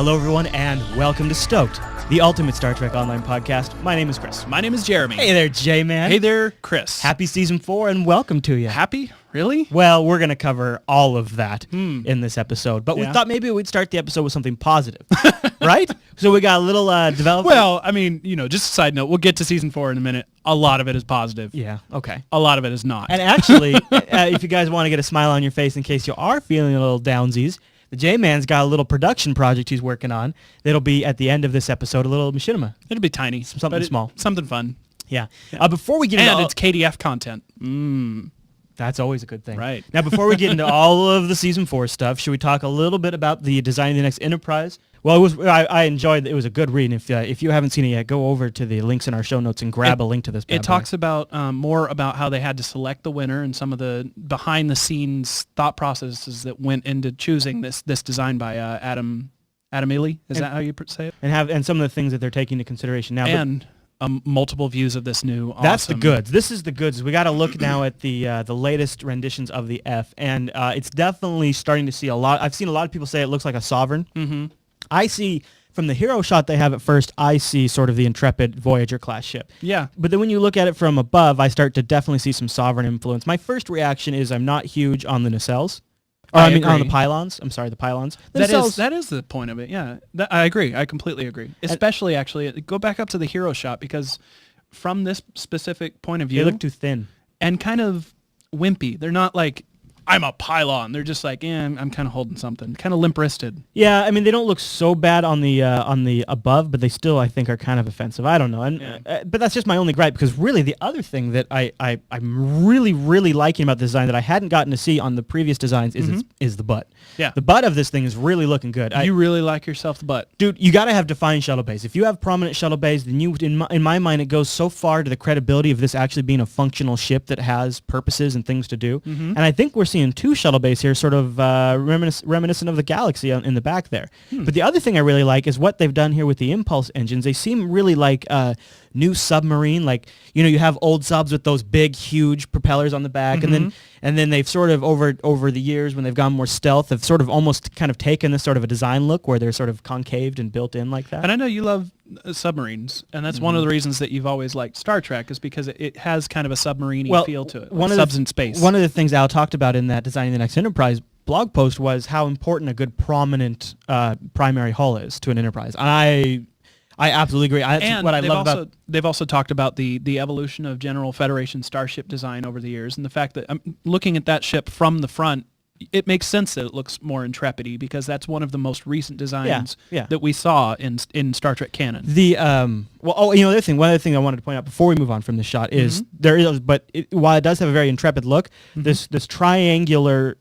Hello, everyone, and welcome to Stoked, the ultimate Star Trek online podcast. My name is Chris. My name is Jeremy. Hey there, J-Man. Hey there, Chris. Happy Season 4, and welcome to you. Happy? Really? Well, we're going to cover all of that in this episode, but we thought maybe we'd start the episode with something positive, right? So we got a little development. Well, I mean, just a side note. We'll get to Season 4 in a minute. A lot of it is positive. Yeah, okay. A lot of it is not. And actually, if you guys want to get a smile on your face in case you are feeling a little downsies, the J-Man's got a little production project he's working on that'll be at the end of this episode, a little machinima. It'll be tiny. Something small. Something fun. Yeah. Before we get into And it's KDF content. That's always a good thing. Right. Now, before we get into all of the Season 4 stuff, should we talk a little bit about the design of the next Enterprise? Well, I enjoyed it. It was a good read. If you haven't seen it yet, go over to the links in our show notes and grab a link to this. It talks about more about how they had to select the winner and some of the behind-the-scenes thought processes that went into choosing this design by Adam Ely. Is that how you say it? And some of the things that they're taking into consideration now. And multiple views of this new awesome. That's the goods. This is the goods. We got to look now at the latest renditions of the F, and it's definitely starting to see a lot. I've seen a lot of people say it looks like a Sovereign. Mm-hmm. I see, from the hero shot they have at first, I see sort of the Intrepid Voyager class ship. Yeah. But then when you look at it from above, I start to definitely see some Sovereign influence. My first reaction is I'm not huge on the nacelles. On the pylons. I'm sorry, the pylons. That is the point of it, yeah. I agree. I completely agree. Especially, actually, go back up to the hero shot, because from this specific point of view... They look too thin. And kind of wimpy. They're not like, I'm a pylon. They're just like, I'm kind of holding something. Kind of limp-wristed. Yeah, I mean, they don't look so bad on the above, but they still, I think, are kind of offensive. I don't know. And but that's just my only gripe, because really the other thing that I'm really, really liking about the design that I hadn't gotten to see on the previous designs is the butt. Yeah. The butt of this thing is really looking good. You really like yourself the butt. Dude, you got to have defined shuttle bays. If you have prominent shuttle bays, then in my mind, it goes so far to the credibility of this actually being a functional ship that has purposes and things to do. And I think we're seeing two shuttle bays here, sort of reminiscent of the Galaxy in the back there. But the other thing I really like is what they've done here with the impulse engines. They seem really like new submarine, like you have old subs with those big, huge propellers on the back, and then they've sort of over the years, when they've gone more stealth, have sort of almost kind of taken this sort of a design look where they're sort of concaved and built in like that. And I know you love submarines, and that's one of the reasons that you've always liked Star Trek, is because it has kind of a submarine-y feel to it. Subs in space. One of the things Al talked about in that Designing the Next Enterprise blog post was how important a good prominent primary hull is to an Enterprise. And I absolutely agree. That's what I love about... They've also talked about the evolution of General Federation starship design over the years, and the fact that I'm looking at that ship from the front, it makes sense that it looks more Intrepid-y, because that's one of the most recent designs that we saw in Star Trek canon. One other thing I wanted to point out before we move on from this shot is while it does have a very Intrepid look, this triangular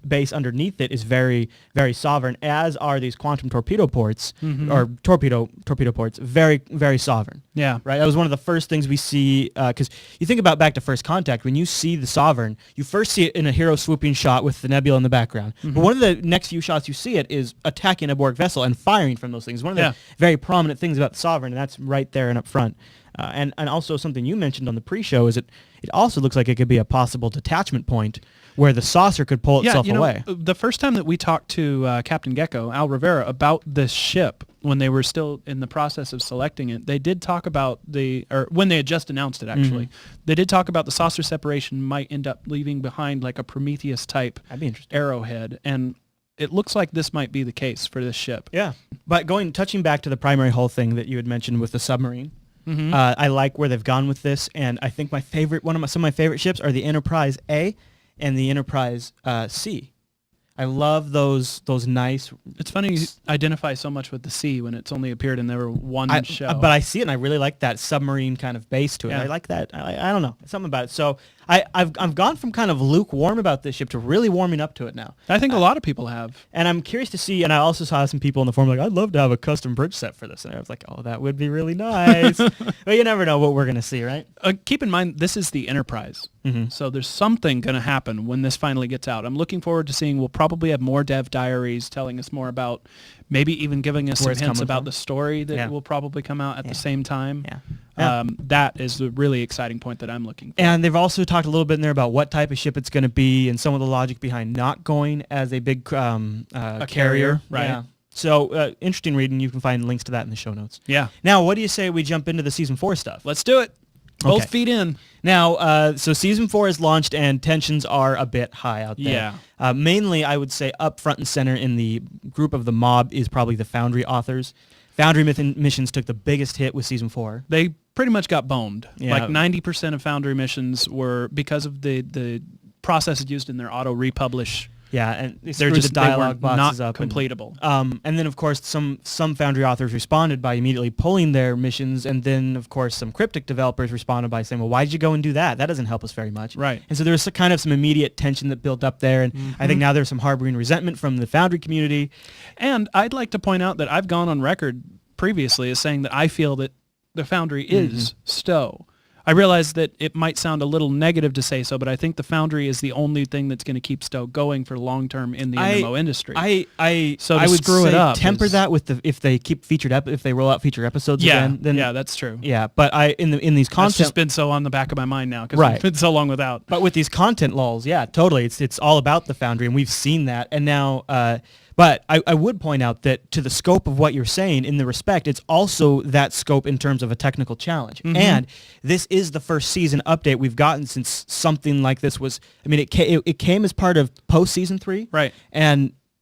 base underneath it is very, very Sovereign, as are these quantum torpedo ports, or torpedo ports, very, very Sovereign. Yeah. Right? That was one of the first things we see, because you think about back to First Contact, when you see the Sovereign, you first see it in a hero swooping shot with the nebula in the background. But one of the next few shots you see it is attacking a Borg vessel and firing from those things. One of the very prominent things about the Sovereign, and that's right there and up front. And also something you mentioned on the pre-show is it also looks like it could be a possible detachment point where the saucer could pull itself away. The first time that we talked to Captain Gecko, Al Rivera, about this ship, when they were still in the process of selecting it, they did talk about when they had just announced it, actually, they did talk about the saucer separation might end up leaving behind like a Prometheus-type arrowhead, and it looks like this might be the case for this ship. Yeah, but touching back to the primary hull thing that you had mentioned with the submarine, I like where they've gone with this, and I think some of my favorite ships are the Enterprise A and the Enterprise C. I love those nice... It's funny you identify so much with the C when it's only appeared in their one show. But I see it, and I really like that submarine kind of base to it. Yeah. I like that. I don't know. Something about it. So I've gone from kind of lukewarm about this ship to really warming up to it now. I think a lot of people have. And I'm curious to see, and I also saw some people in the forum like, I'd love to have a custom bridge set for this. And I was like, oh, that would be really nice. But you never know what we're going to see, right? Keep in mind, this is the Enterprise. So there's something going to happen when this finally gets out. I'm looking forward to seeing, we'll probably have more dev diaries telling us more about, maybe even giving us some hints about the story that will probably come out at the same time. That is the really exciting point that I'm looking for. And they've also talked a little bit in there about what type of ship it's going to be and some of the logic behind not going as a big carrier. Right. Yeah. So interesting reading. You can find links to that in the show notes. Yeah. Now, what do you say we jump into the Season 4 stuff? Let's do it. Both feet in. Now, so Season 4 is launched and tensions are a bit high out there. Yeah. Mainly, I would say up front and center in the group of the mob is probably the Foundry authors. Foundry missions took the biggest hit with Season 4. They pretty much got boned. Yeah. Like 90% of Foundry missions were because of the processes used in their auto republish. Yeah, and They're the just dialogue they were boxes not up completable. And then, of course, some Foundry authors responded by immediately pulling their missions, and then, of course, some Cryptic developers responded by saying, well, why did you go and do that? That doesn't help us very much. Right. And so there was kind of some immediate tension that built up there, and I think now there's some harboring resentment from the Foundry community. And I'd like to point out that I've gone on record previously as saying that I feel that the Foundry is STO. I realize that it might sound a little negative to say so, but I think the Foundry is the only thing that's going to keep STO going for long term in the MMO industry. So I would screw it up temper that with if they keep if they roll out featured episodes again. Then yeah, that's true. Yeah, but in these content, It's just been so on the back of my mind now because Right. it's been so long without. But with these content lulls, yeah, totally. It's all about the Foundry, and we've seen that. And now, but I would point out that to the scope of what you're saying, in the respect, it's also that scope in terms of a technical challenge. And this is the first season update we've gotten since something like this was. I mean, it came as part of post Season 3, Right.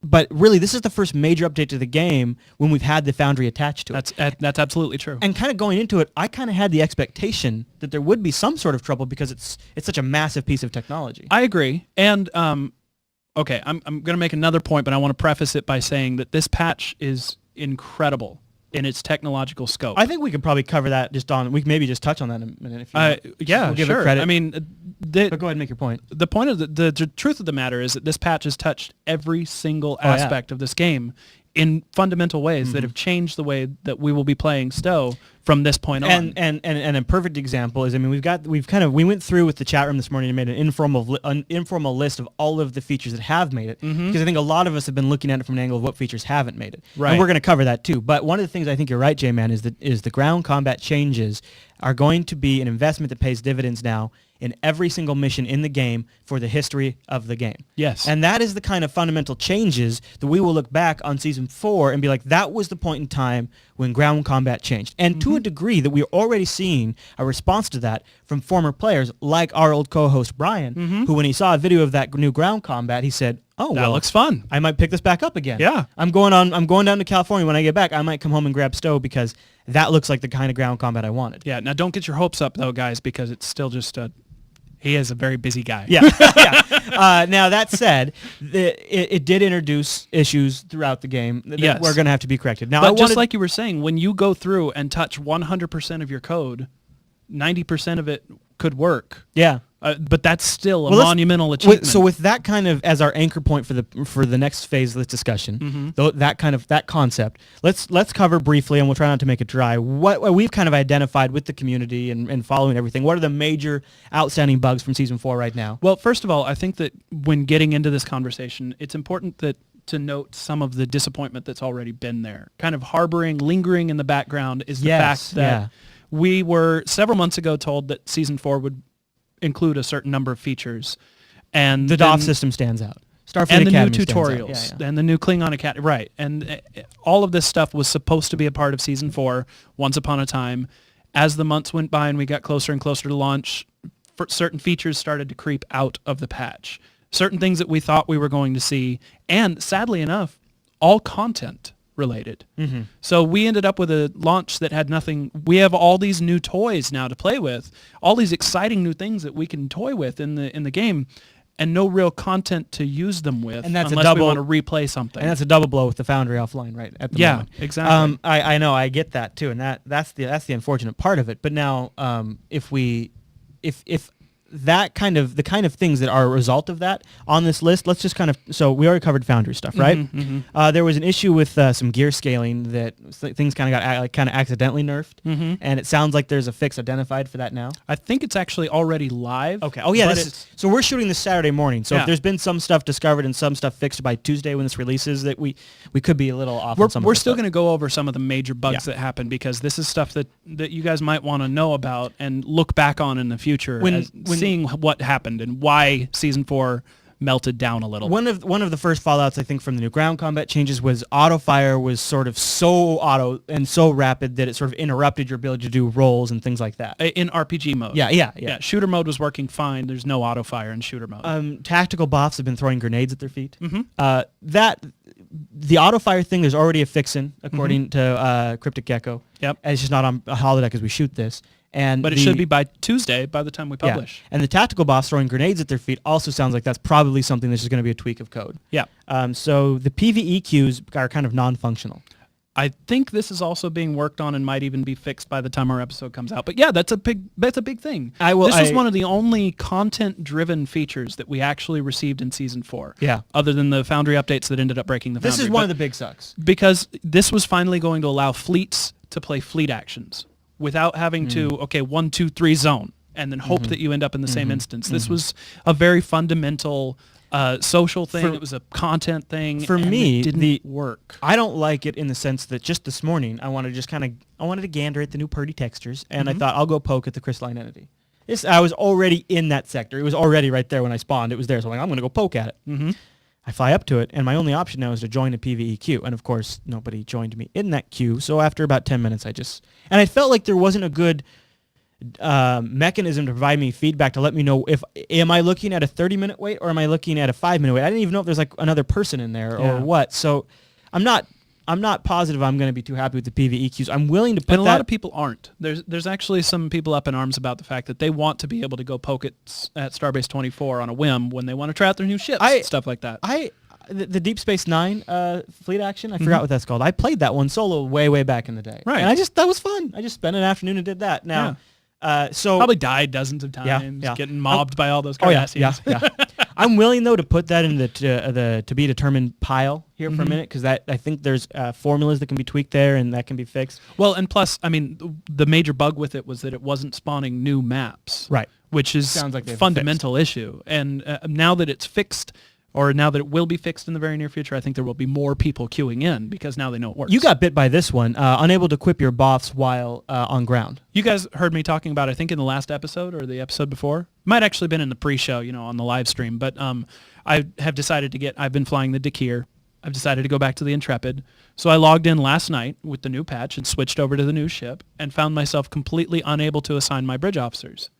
But really, this is the first major update to the game when we've had the Foundry attached to it. That's absolutely true. And kind of going into it, I kind of had the expectation that there would be some sort of trouble because it's such a massive piece of technology. I agree. And okay, I'm going to make another point, but I want to preface it by saying that this patch is incredible in its technological scope. I think we could probably cover that we can maybe just touch on that in a minute. If you want. Yeah, we'll give sure. it credit. I mean, but go ahead and make your point. the point of the truth of the matter is that this patch has touched every single aspect of this game in fundamental ways that have changed the way that we will be playing STO from this point on. And a perfect example is, I mean, we went through with the chat room this morning and made an informal list of all of the features that have made it, because I think a lot of us have been looking at it from an angle of what features haven't made it. Right. And we're going to cover that too. But one of the things I think you're right, J-Man, is the ground combat changes are going to be an investment that pays dividends now in every single mission in the game for the history of the game. Yes. And that is the kind of fundamental changes that we will look back on Season 4 and be like, that was the point in time when ground combat changed. And to a degree that we're already seeing a response to that from former players like our old co-host Brian, who when he saw a video of that new ground combat, he said, oh, that looks fun. I might pick this back up again. Yeah. I'm going down to California. When I get back, I might come home and grab STO because that looks like the kind of ground combat I wanted. Yeah. Now, don't get your hopes up, though, guys, because it's still just he is a very busy guy. Yeah. Now, that said, it did introduce issues throughout the game that we're going to have to be corrected. Now, but just like you were saying, when you go through and touch 100% of your code, 90% of it could work. Yeah. But that's still a monumental achievement. So with that kind of as our anchor point for the next phase of this discussion, that concept, let's cover briefly, and we'll try not to make it dry, what we've kind of identified with the community and following everything. What are the major outstanding bugs from Season 4 right now? Well, first of all, I think that when getting into this conversation, it's important to note some of the disappointment that's already been there. Kind of lingering in the background is the fact that we were several months ago told that Season 4 would include a certain number of features, and the DOF system stands out. Starfleet and Academy the new tutorials, and the new Klingon Academy, right? And all of this stuff was supposed to be a part of Season 4 once upon a time. As the months went by and we got closer and closer to launch, certain features started to creep out of the patch. Certain things that we thought we were going to see, and sadly enough, all content related. So we ended up with a launch that had nothing. We have all these new toys now to play with, all these exciting new things that we can toy with in the game, and no real content to use them with, and that's unless we want to replay something. And that's a double blow with the Foundry offline right at the moment. Yeah, exactly. I know, I get that too, and that's the unfortunate part of it. But now, if that kind of things that are a result of that on this list, let's just so we already covered Foundry stuff, right? There was an issue with some gear scaling that things kind of got accidentally nerfed, and it sounds like there's a fix identified for that now. I think it's actually already live. Okay. Oh yeah. So we're shooting this Saturday morning. So if there's been some stuff discovered and some stuff fixed by Tuesday when this releases, that we could be a little off. We're still going to go over some of the major bugs that happened, because this is stuff that you guys might want to know about and look back on in the future, seeing what happened and why Season 4 melted down a little. One of the first fallouts, I think, from the new ground combat changes was auto fire was sort of so auto and so rapid that it sort of interrupted your ability to do rolls and things like that. In RPG mode. Yeah. Shooter mode was working fine. There's no auto fire in shooter mode. Tactical bots have been throwing grenades at their feet. The auto fire thing, there's already a fix in, according to Cryptic Gecko. Yep. And it's just not on holodeck as we shoot this. But it should be by Tuesday, by the time we publish. Yeah. And the tactical boss throwing grenades at their feet also sounds like that's probably something that's just going to be a tweak of code. Yeah. So the PvE queues are kind of non-functional. I think this is also being worked on and might even be fixed by the time our episode comes out. But yeah, that's a big thing. This was one of the only content-driven features that we actually received in Season 4. Yeah. Other than the Foundry updates that ended up breaking the Foundry. This is one of the big sucks. Because this was finally going to allow fleets to play fleet actions without having to, 1, 2, 3 zone, and then hope that you end up in the same instance. This was a very fundamental social thing. It was a content thing. For me, it didn't work. I don't like it in the sense that just this morning I wanted to gander at the new Purdy textures, and I thought I'll go poke at the crystalline entity. I was already in that sector. It was already right there when I spawned. It was there, so I'm going to go poke at it. I fly up to it, and my only option now is to join a PvE queue. And of course, nobody joined me in that queue. So after about 10 minutes, I felt like there wasn't a good mechanism to provide me feedback to let me know am I looking at a 30-minute wait or am I looking at a 5-minute wait? I didn't even know if there's like another person in there or what. So I'm not positive I'm going to be too happy with the PvE queues. I'm willing to put and a lot of people aren't. There's actually some people up in arms about the fact that they want to be able to go poke at Starbase 24 on a whim when they want to try out their new ships, stuff like that. The Deep Space Nine fleet action, I forgot what that's called. I played that one solo way back in the day. Right. And that was fun. I just spent an afternoon and did that. Now, so probably died dozens of times, getting mobbed by all those Cardassians. Yeah. I'm willing though to put that in the to be determined pile here for a minute, because I think there's formulas that can be tweaked there and that can be fixed. Well, and plus, I mean, the major bug with it was that it wasn't spawning new maps, right? Which is a fundamental issue. And now that it's fixed, or now that it will be fixed in the very near future, I think there will be more people queuing in because now they know it works. You got bit by this one, unable to equip your buffs while on ground. You guys heard me talking about, I think in the last episode or the episode before. Might actually been in the pre-show, on the live stream. But I have decided I've been flying the Dakir. I've decided to go back to the Intrepid. So I logged in last night with the new patch and switched over to the new ship and found myself completely unable to assign my bridge officers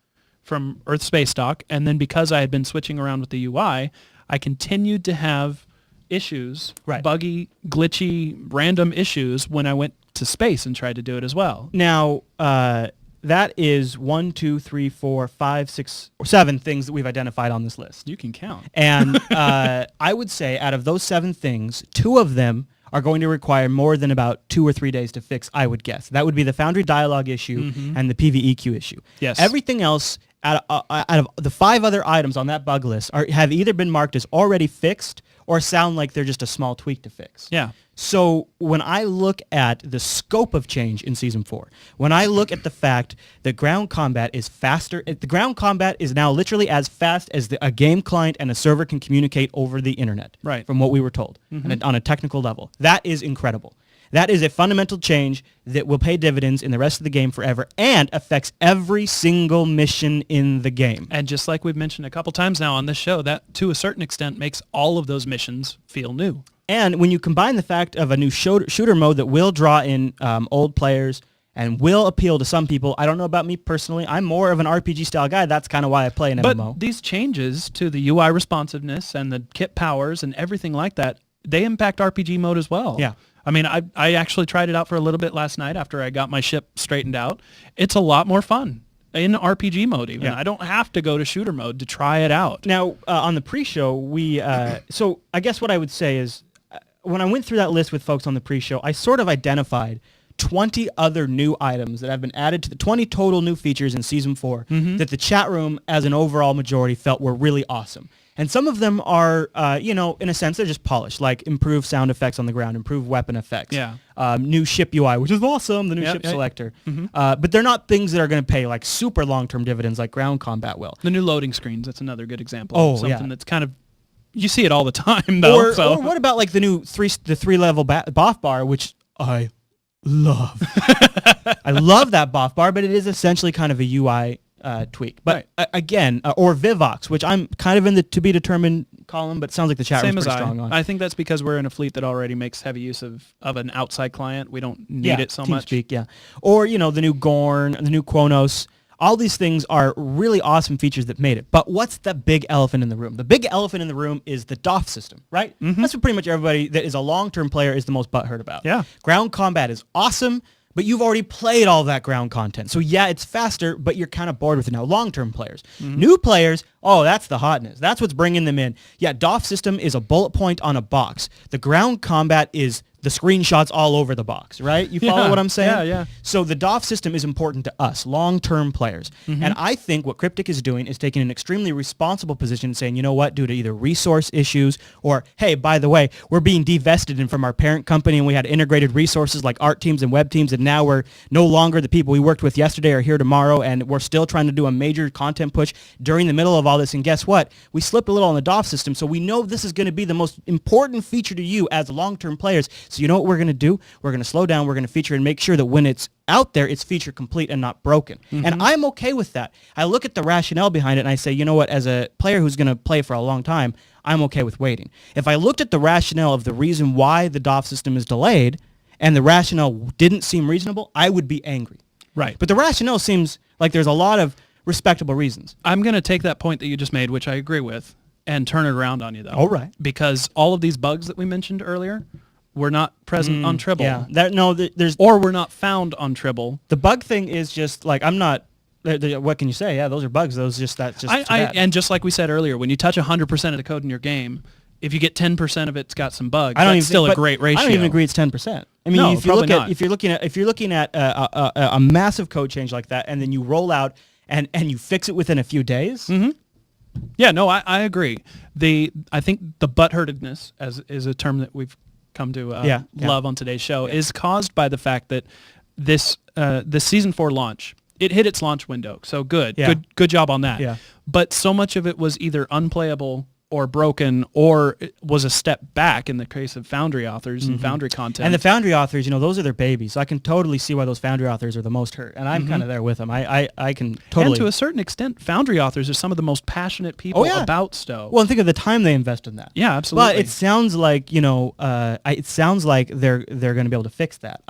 from Earth Space Stock. And then because I had been switching around with the UI, I continued to have issues, buggy, glitchy, random issues when I went to space and tried to do it as well. Now, that is 1, 2, 3, 4, 5, 6, or 7 things that we've identified on this list. You can count. And I would say out of those 7 things, 2 of them are going to require more than about 2 or 3 days to fix, I would guess. That would be the Foundry dialogue issue and the PvEQ issue. Yes. Everything else out of the 5 other items on that bug list have either been marked as already fixed or sound like they're just a small tweak to fix. Yeah. So when I look at the scope of change in Season 4, when I look at the fact that ground combat is faster, the ground combat is now literally as fast as a game client and a server can communicate over the internet, from what we were told, and on a technical level. That is incredible. That is a fundamental change that will pay dividends in the rest of the game forever and affects every single mission in the game. And just like we've mentioned a couple times now on this show, that to a certain extent makes all of those missions feel new. And when you combine the fact of a new shooter mode that will draw in old players and will appeal to some people, I don't know about me personally. I'm more of an RPG style guy. That's kind of why I play an MMO. But these changes to the UI responsiveness and the kit powers and everything like that, they impact RPG mode as well. Yeah. I mean, I actually tried it out for a little bit last night after I got my ship straightened out. It's a lot more fun in RPG mode even. Yeah. I don't have to go to shooter mode to try it out. Now, on the pre-show, so I guess what I would say is, when I went through that list with folks on the pre-show, I sort of identified 20 other new items that have been added to the 20 total new features in Season 4 that the chat room as an overall majority felt were really awesome. And some of them are, in a sense, they're just polished, like improved sound effects on the ground, improved weapon effects, new ship UI, which is awesome, the new ship selector. But they're not things that are going to pay like super long-term dividends like ground combat will. The new loading screens, that's another good example of something that's kind of, you see it all the time, though. Or what about like the new 3-level BOF bar, which I love. I love that BOF bar, but it is essentially kind of a UI tweak. But again, or Vivox, which I'm kind of in the to be determined column, but it sounds like the chat room's pretty strong on. I think that's because we're in a fleet that already makes heavy use of an outside client. We don't need it so much. TeamSpeak, yeah. Or, the new Gorn, the new Kronos. All these things are really awesome features that made it. But what's the big elephant in the room? The big elephant in the room is the DOF system, right? Mm-hmm. That's what pretty much everybody that is a long-term player is the most butthurt about. Yeah. Ground combat is awesome, but you've already played all that ground content. So yeah, it's faster, but you're kind of bored with it now. Long-term players. Mm-hmm. New players, that's the hotness. That's what's bringing them in. Yeah, DOF system is a bullet point on a box. The ground combat is the screenshots all over the box, right? You follow what I'm saying? Yeah. So the DOF system is important to us, long-term players. Mm-hmm. And I think what Cryptic is doing is taking an extremely responsible position and saying, you know what, due to either resource issues or, hey, by the way, we're being divested from our parent company and we had integrated resources like art teams and web teams, and now we're no longer the people we worked with yesterday are here tomorrow, and we're still trying to do a major content push during the middle of all this. And guess what? We slipped a little on the DOF system, so we know this is going to be the most important feature to you as long-term players. So you know what we're going to do? We're going to slow down, we're going to feature and make sure that when it's out there, it's feature complete and not broken. Mm-hmm. And I'm okay with that. I look at the rationale behind it and I say, you know what, as a player who's going to play for a long time, I'm okay with waiting. If I looked at the rationale of the reason why the DOF system is delayed and the rationale didn't seem reasonable, I would be angry. Right. But the rationale seems like there's a lot of respectable reasons. I'm going to take that point that you just made, which I agree with, and turn it around on you, though. All right. Because all of these bugs that we mentioned earlier were not present on Tribble. Yeah. There's or were not found on Tribble. The bug thing is just like, I'm not... What can you say? Yeah, those are bugs. That's just and just like we said earlier, when you touch 100% of the code in your game, if you get 10% of it's got some bugs, that's still a great ratio. I don't even agree it's 10%. I mean, no, if you're looking at a massive code change like that, and then you roll out and you fix it within a few days. Mm-hmm. Yeah, no, I agree. I think the butthurtedness is a term that we've come to love on today's show is caused by the fact that this season 4 launch, it hit its launch window. So good job on that. Yeah. But so much of it was either unplayable or broken, or it was a step back in the case of Foundry authors and Foundry content. And the Foundry authors, those are their babies. So I can totally see why those Foundry authors are the most hurt. And I'm kind of there with them. I can totally... And to a certain extent, Foundry authors are some of the most passionate people about STOked. Well, and think of the time they invest in that. Yeah, absolutely. But it sounds like, it sounds like they're going to be able to fix that.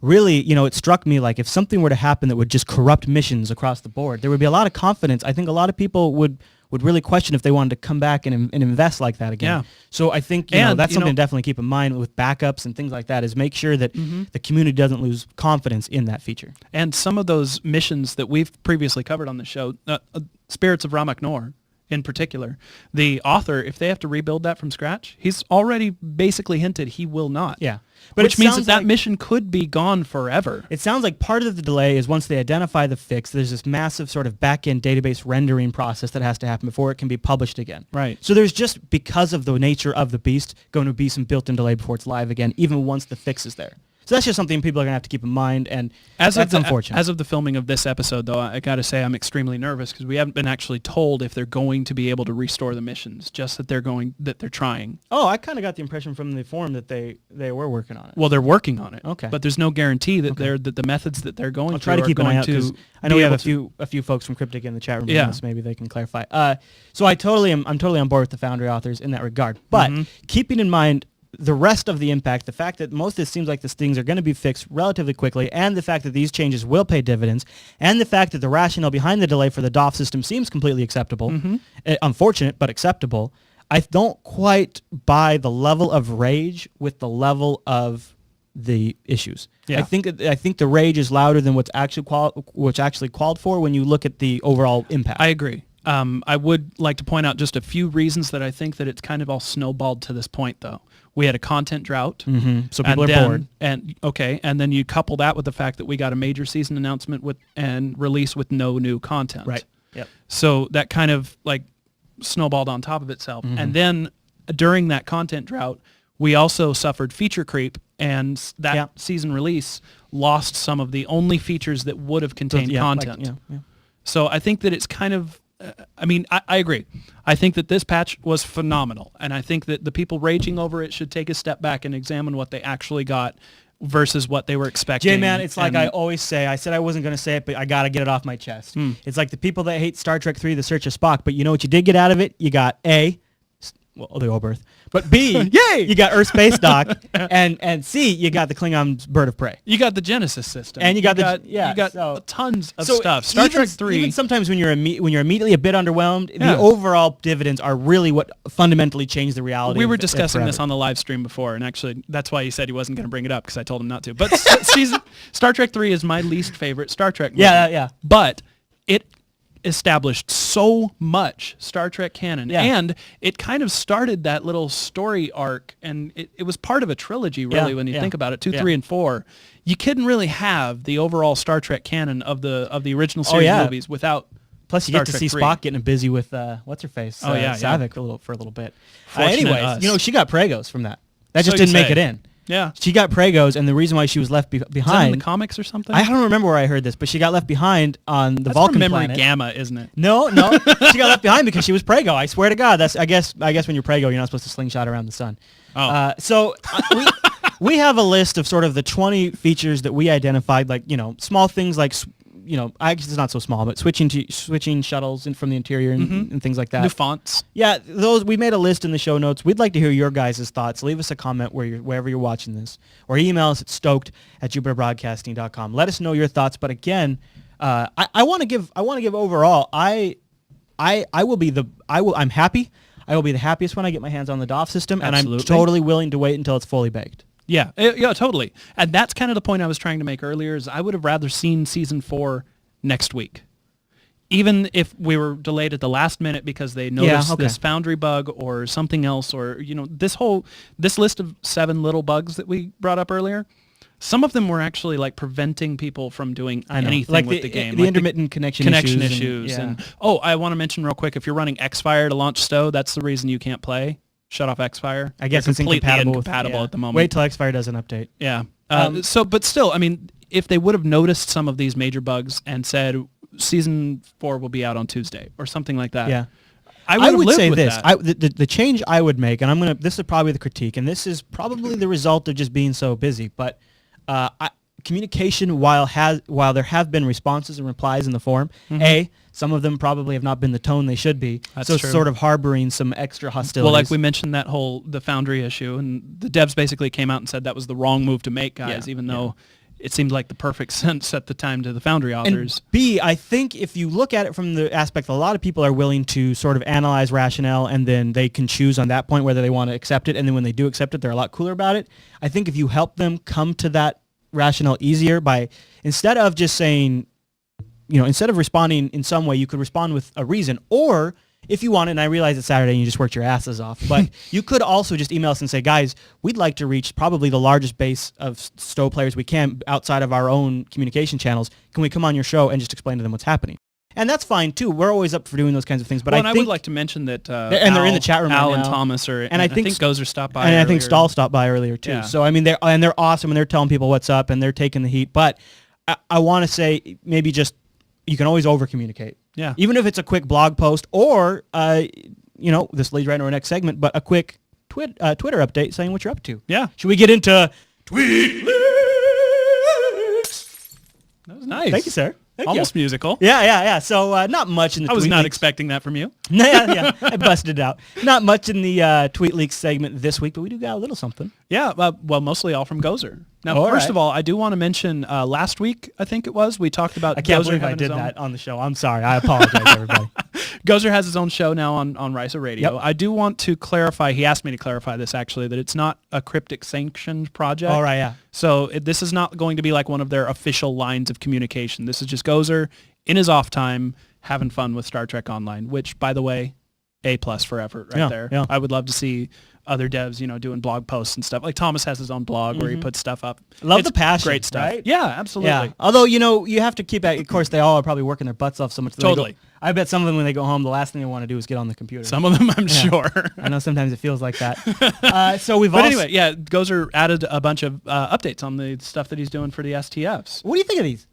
Really, it struck me like if something were to happen that would just corrupt missions across the board, there would be a lot of confidence. I think a lot of people would really question if they wanted to come back and invest like that again. Yeah. So I think that's something to definitely keep in mind with backups and things like that, is make sure that the community doesn't lose confidence in that feature. And some of those missions that we've previously covered on the show, Spirits of Ramak Nor in particular, the author, if they have to rebuild that from scratch, he's already basically hinted he will not. Yeah. But which means that mission could be gone forever. It sounds like part of the delay is once they identify the fix, there's this massive sort of back-end database rendering process that has to happen before it can be published again. Right. So there's just, because of the nature of the beast, going to be some built-in delay before it's live again, even once the fix is there. So that's just something people are going to have to keep in mind, and that's unfortunate. As of the filming of this episode, though, I got to say I'm extremely nervous because we haven't been actually told if they're going to be able to restore the missions, just that they're trying. Oh, I kind of got the impression from the forum that they were working on it. Well, they're working on it. Okay. But there's no guarantee that that the methods that they're going I'll try to keep an eye out, because I know we have a few folks from Cryptic in the chat room. Yeah. So maybe they can clarify. So I'm totally on board with the Foundry authors in that regard. But keeping in mind the rest of the impact, the fact that most of this seems like these things are going to be fixed relatively quickly, and the fact that these changes will pay dividends, and the fact that the rationale behind the delay for the DOF system seems completely acceptable, unfortunate, but acceptable, I don't quite buy the level of rage with the level of the issues. Yeah. I think the rage is louder than what's actually called for when you look at the overall impact. I agree. I would like to point out just a few reasons that I think that it's kind of all snowballed to this point, though. We had a content drought. So people are bored. And then you couple that with the fact that we got a major season announcement and release with no new content. Right. Yep. So that kind of like snowballed on top of itself. And then during that content drought, we also suffered feature creep, and that season release lost some of the only features that would have contained content. So I think that it's kind of, I agree. I think that this patch was phenomenal, and I think that the people raging over it should take a step back and examine what they actually got versus what they were expecting. J-Man, it's like I always say, I said I wasn't going to say it, but I got to get it off my chest. It's like the people that hate Star Trek 3, The Search of Spock, but you know what you did get out of it? You got A, well, the Oberth, but B, yay! You got Earth Space Dock, and C, you got the Klingon's Bird of Prey. You got the Genesis system. And you got tons of stuff. Star Trek 3. Even sometimes when you're immediately a bit underwhelmed, the overall dividends are really what fundamentally change the reality. We were discussing this on the live stream before, and actually that's why he said he wasn't going to bring it up, because I told him not to. But Star Trek 3 is my least favorite Star Trek movie. Yeah. But it established so much Star Trek canon, and it kind of started that little story arc, and it was part of a trilogy, really, when you think about it, 2, 3, and 4. You couldn't really have the overall Star Trek canon of the original series movies without Plus, you Star get to Trek see 3. Spock getting busy with, what's her face? Saavik for a little bit. Anyways, us. she got Pregos from that. That So just you didn't make say. it in. Yeah. She got Pregos, and the reason why she was left behind... Is that in the comics or something? I don't remember where I heard this, but she got left behind on the Vulcan from Memory planet. Gamma, isn't it? No. She got left behind because she was Prego. I swear to God. I guess when you're Prego, you're not supposed to slingshot around the sun. We have a list of sort of the 20 features that we identified, like, small things like... I guess it's not so small, but switching shuttles in from the interior and things like that. New fonts. Yeah, those we made a list in the show notes. We'd like to hear your guys' thoughts. Leave us a comment wherever you're watching this, or email us at STOked@JupiterBroadcasting.com. Let us know your thoughts. But again, I want to give overall. I'm happy. I will be the happiest when I get my hands on the DOF system, Absolutely. and I'm totally willing to wait until it's fully baked. Yeah, totally. And that's kind of the point I was trying to make earlier, is I would have rather seen Season 4 next week. Even if we were delayed at the last minute because they noticed this Foundry bug or something else, or, this list of 7 little bugs that we brought up earlier, some of them were actually like preventing people from doing anything with the game. The intermittent connection issues. And I want to mention real quick, if you're running X-Fire to launch STO, that's the reason you can't play. Shut off X-Fire. I guess it's completely incompatible at the moment. Wait till X-Fire does an update. Yeah. But still, I mean, if they would have noticed some of these major bugs and said Season 4 will be out on Tuesday or something like that. Yeah. I would say this. That. The change I would make, and this is probably the critique, and this is probably the result of just being so busy, but communication, while there have been responses and replies in the forum, some of them probably have not been the tone they should be. That's so true. Sort of harboring some extra hostilities. Well, like we mentioned the Foundry issue, and the devs basically came out and said that was the wrong move to make, guys, even though it seemed like the perfect sense at the time to the Foundry authors. And B, I think if you look at it from the aspect that a lot of people are willing to sort of analyze rationale, and then they can choose on that point whether they want to accept it, and then when they do accept it, they're a lot cooler about it. I think if you help them come to that rationale easier by, instead of just saying, instead of responding in some way, you could respond with a reason, or if you want it, and I realize it's Saturday and you just worked your asses off, but you could also just email us and say, guys, we'd like to reach probably the largest base of STO players we can outside of our own communication channels. Can we come on your show and just explain to them what's happening? And that's fine too. We're always up for doing those kinds of things. But I would like to mention that they're in the chat room Al right and now. Thomas and I think Gozer stopped by. And earlier. I think Stahl stopped by earlier too. Yeah. So I mean, they're awesome, and they're telling people what's up, and they're taking the heat. But I want to say maybe just you can always over communicate. Yeah. Even if it's a quick blog post, or this leads right into our next segment, but a quick Twitter update saying what you're up to. Yeah. Should we get into tweet leaks? That was nice. Thank you, sir. Almost musical. Yeah. So not much in the. I was tweet not leaks. expecting that from you. Yeah. I busted it out. Not much in the tweet leaks segment this week, but we do got a little something. Yeah. Well, mostly all from Gozer. Now, All first right. of all, I do want to mention last week, I think it was, we talked about. I can't Gozer believe I having did his own- that on the show. I'm sorry. I apologize, everybody. Gozer has his own show now on Risa Radio. Yep. I do want to clarify, he asked me to clarify this actually, that it's not a cryptic sanctioned project. All right, yeah. So this is not going to be like one of their official lines of communication. This is just Gozer in his off time having fun with Star Trek Online, which, by the way, A+ for effort right there. Yeah. I would love to see other devs, doing blog posts and stuff. Like Thomas has his own blog where he puts stuff up. Love It's the passion, great stuff. right? Yeah, absolutely. Yeah. Although, you have to keep at, of course, they all are probably working their butts off so much. That they Totally. I bet some of them, when they go home, the last thing they want to do is get on the computer. Some of them, I'm sure. I know sometimes it feels like that. So we've But also... anyway, yeah, Gozer added a bunch of updates on the stuff that he's doing for the STFs. What do you think of these?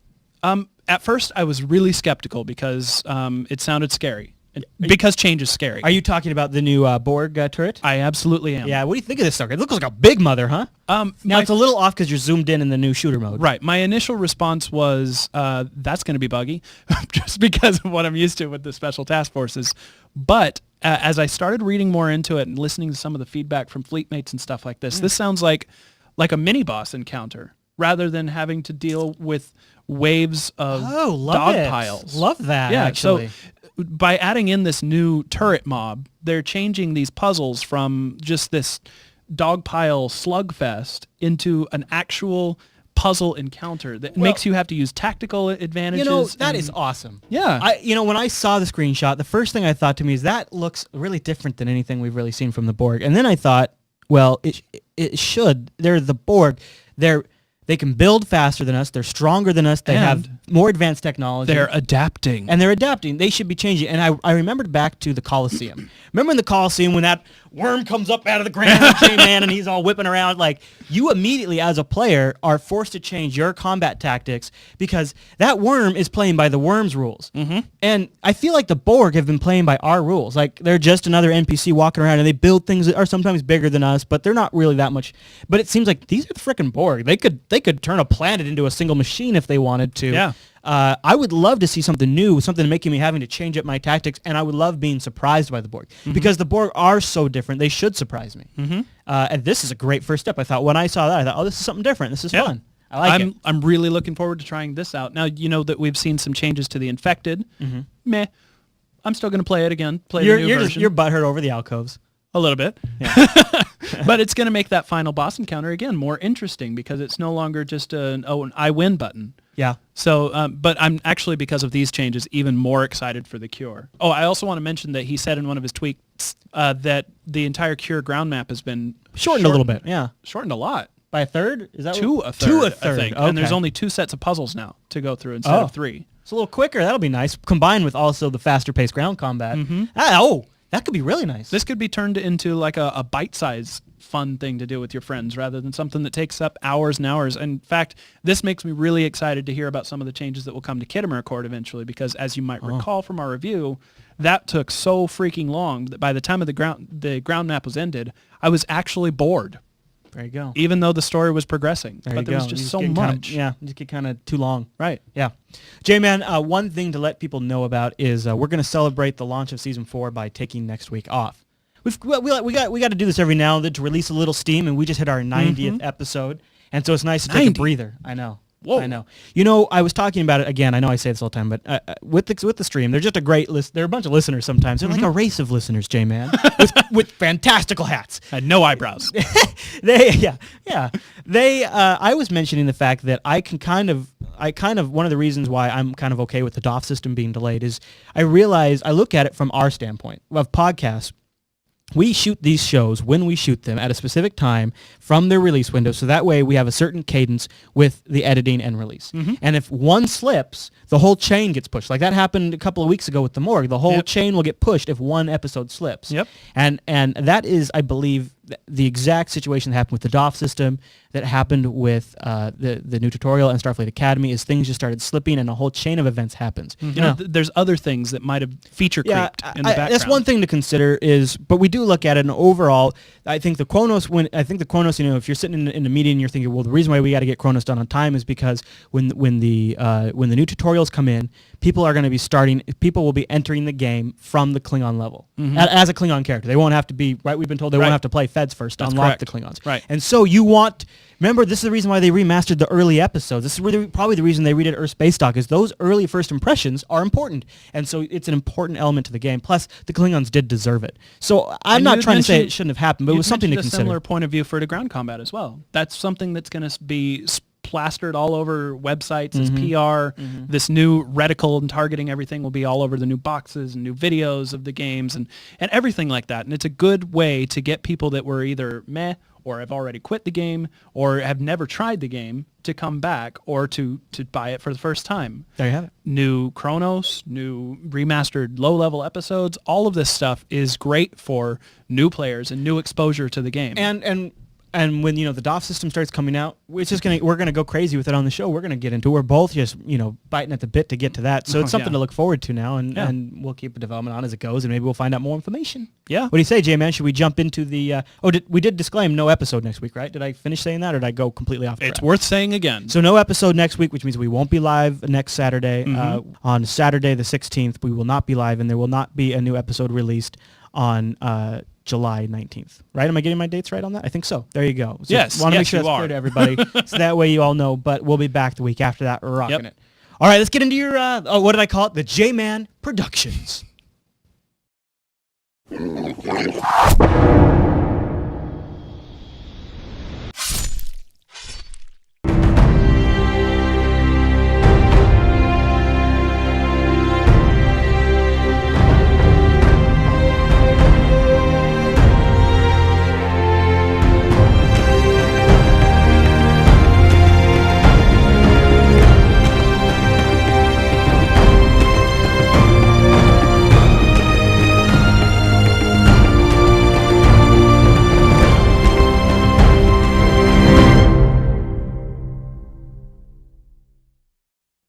At first, I was really skeptical because it sounded scary. because change is scary. Are you talking about the new Borg turret? I absolutely am. Yeah, what do you think of this sucker? It looks like a big mother, huh? Now, it's a little off because you're zoomed in the new shooter mode. Right. My initial response was, that's going to be buggy, just because of what I'm used to with the Special Task Forces. But as I started reading more into it and listening to some of the feedback from fleet mates and stuff like this, this sounds like a mini-boss encounter rather than having to deal with waves of dog piles. Love that, actually. So by adding in this new turret mob, they're changing these puzzles from just this dog pile slugfest into an actual puzzle encounter that makes you have to use tactical advantages. That is awesome. Yeah. When I saw the screenshot, the first thing I thought to me is that looks really different than anything we've really seen from the Borg. And then I thought, well, it should. They're the Borg. They can build faster than us. They're stronger than us. They have more advanced technology. They're adapting. And they're adapting. They should be changing. And I remembered back to the Colosseum. Remember in the Colosseum when that worm comes up out of the ground, J-Man, and he's all whipping around? Like, you immediately, as a player, are forced to change your combat tactics because that worm is playing by the worm's rules. Mm-hmm. And I feel like the Borg have been playing by our rules. Like, they're just another NPC walking around, and they build things that are sometimes bigger than us, but they're not really that much. But it seems like these are the frickin' Borg. They could turn a planet into a single machine if they wanted to. Yeah. I would love to see something new, something making me having to change up my tactics, and I would love being surprised by the Borg because the Borg are so different. They should surprise me. Mm-hmm. And this is a great first step. I thought when I saw that, I thought, oh, this is something different. This is fun. I like it. I'm really looking forward to trying this out. Now, you know that we've seen some changes to the Infected. Mm-hmm. Meh. I'm still going to play it again. The new version. You're butthurt over the alcoves. A little bit. Yeah. But it's going to make that final boss encounter, again, more interesting because it's no longer just an I win button. Yeah. So, but I'm actually, because of these changes, even more excited for the Cure. Oh, I also want to mention that he said in one of his tweets that the entire Cure ground map has been shortened a little bit. Yeah. Shortened a lot. By a third? Is that to a third, I think. Okay. And there's only 2 sets of puzzles now to go through instead of 3. It's a little quicker. That'll be nice. Combined with also the faster-paced ground combat. Mm-hmm. That could be really nice. This could be turned into like a bite-sized fun thing to do with your friends rather than something that takes up hours and hours. In fact, this makes me really excited to hear about some of the changes that will come to Khitomer Accord eventually because, as you might recall from our review, that took so freaking long that by the time of the ground map was ended, I was actually bored. There you go. Even though the story was progressing. But there was just so much. It just get kind of too long. Right. Yeah. J-Man, one thing to let people know about is we're going to celebrate the launch of Season 4 by taking next week off. We got to do this every now and then to release a little steam, and we just hit our 90th episode, and so it's nice to take a breather. I know. Whoa. I know. You know, I was talking about it again. I know I say this all the time, but with the stream, they're just a great list. They're a bunch of listeners sometimes. They're like a race of listeners, J-Man, with fantastical hats. And no eyebrows. I was mentioning the fact that I kind of one of the reasons why I'm kind of okay with the DOF system being delayed is I look at it from our standpoint of podcasts. We shoot these shows when we shoot them at a specific time from their release window, so that way we have a certain cadence with the editing and release. Mm-hmm. And if one slips, the whole chain gets pushed. Like that happened a couple of weeks ago with the Morgue. The whole chain will get pushed if one episode slips. Yep. And that is, I believe, the exact situation that happened with the DOF system, that happened with the new tutorial and Starfleet Academy, is things just started slipping and a whole chain of events happens. Mm-hmm. You know, there's other things that might have feature creeped in the background. That's one thing to consider but we do look at it, and overall, I think the Kronos, you know, if you're sitting in the meeting and you're thinking, well, the reason why we got to get Kronos done on time is because when the new tutorials come in, people will be entering the game from the Klingon level as a Klingon character. They won't have to be, right? We've been told they won't have to play Feds first to unlock the Klingons. Right. And so remember, this is the reason why they remastered the early episodes. This is probably the reason they redid Earth Space Dock, is those early first impressions are important. And so it's an important element to the game. Plus, the Klingons did deserve it. So I'm not trying to say it shouldn't have happened, but it was something to consider. A similar point of view for the ground combat as well. That's something that's going to be plastered all over websites as PR. Mm-hmm. This new reticle and targeting everything will be all over the new boxes and new videos of the games and everything like that. And it's a good way to get people that were either meh or have already quit the game or have never tried the game to come back or to buy it for the first time. There you have it. New Kronos, new remastered low-level episodes, all of this stuff is great for new players and new exposure to the game. And And when, the DOF system starts coming out, we're going to go crazy with it on the show. We're going to get into it. We're both just, biting at the bit to get to that. So it's something to look forward to now, and we'll keep the development on as it goes, and maybe we'll find out more information. Yeah. What do you say, J-Man? Should we jump into the... we did disclaim no episode next week, right? Did I finish saying that, or did I go completely off track? It's worth saying again. So no episode next week, which means we won't be live next Saturday. On Saturday the 16th, we will not be live, and there will not be a new episode released on... July 19th, right? Am I getting my dates right on that? I think so. There you go. So yes, want to make sure that's clear to everybody, so that way you all know. But we'll be back the week after that, rocking it. All right, let's get into your. What did I call it? The J-Man Productions.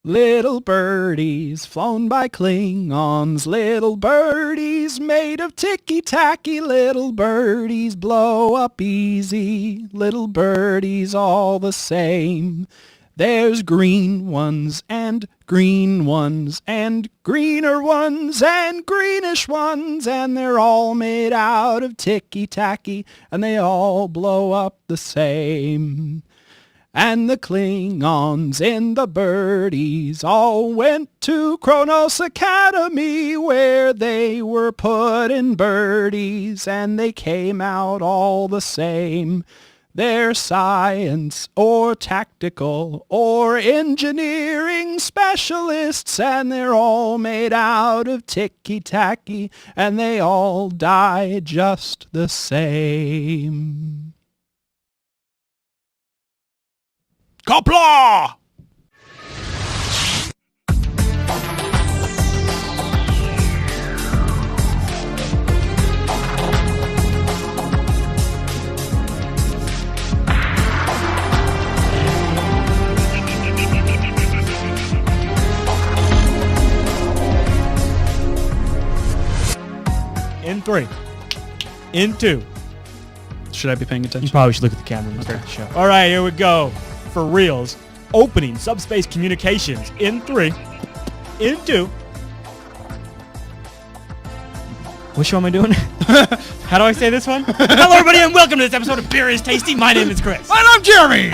Little birdies flown by Klingons, little birdies made of ticky-tacky, little birdies blow up easy, little birdies all the same. There's green ones and green ones and greener ones and greenish ones, and they're all made out of ticky-tacky, and they all blow up the same. And the Klingons in the birdies all went to Kronos Academy, where they were put in birdies, and they came out all the same. They're science or tactical or engineering specialists, and they're all made out of ticky-tacky, and they all die just the same. Qapla'! In 3. In 2. Should I be paying attention? You probably should look at the camera and start the show. All right, here we go. For reals. Opening subspace communications in 3. In 2. What show am I doing? How do I say this one? Hello, everybody, and welcome to this episode of Beer is Tasty. My name is Chris. And I'm Jeremy!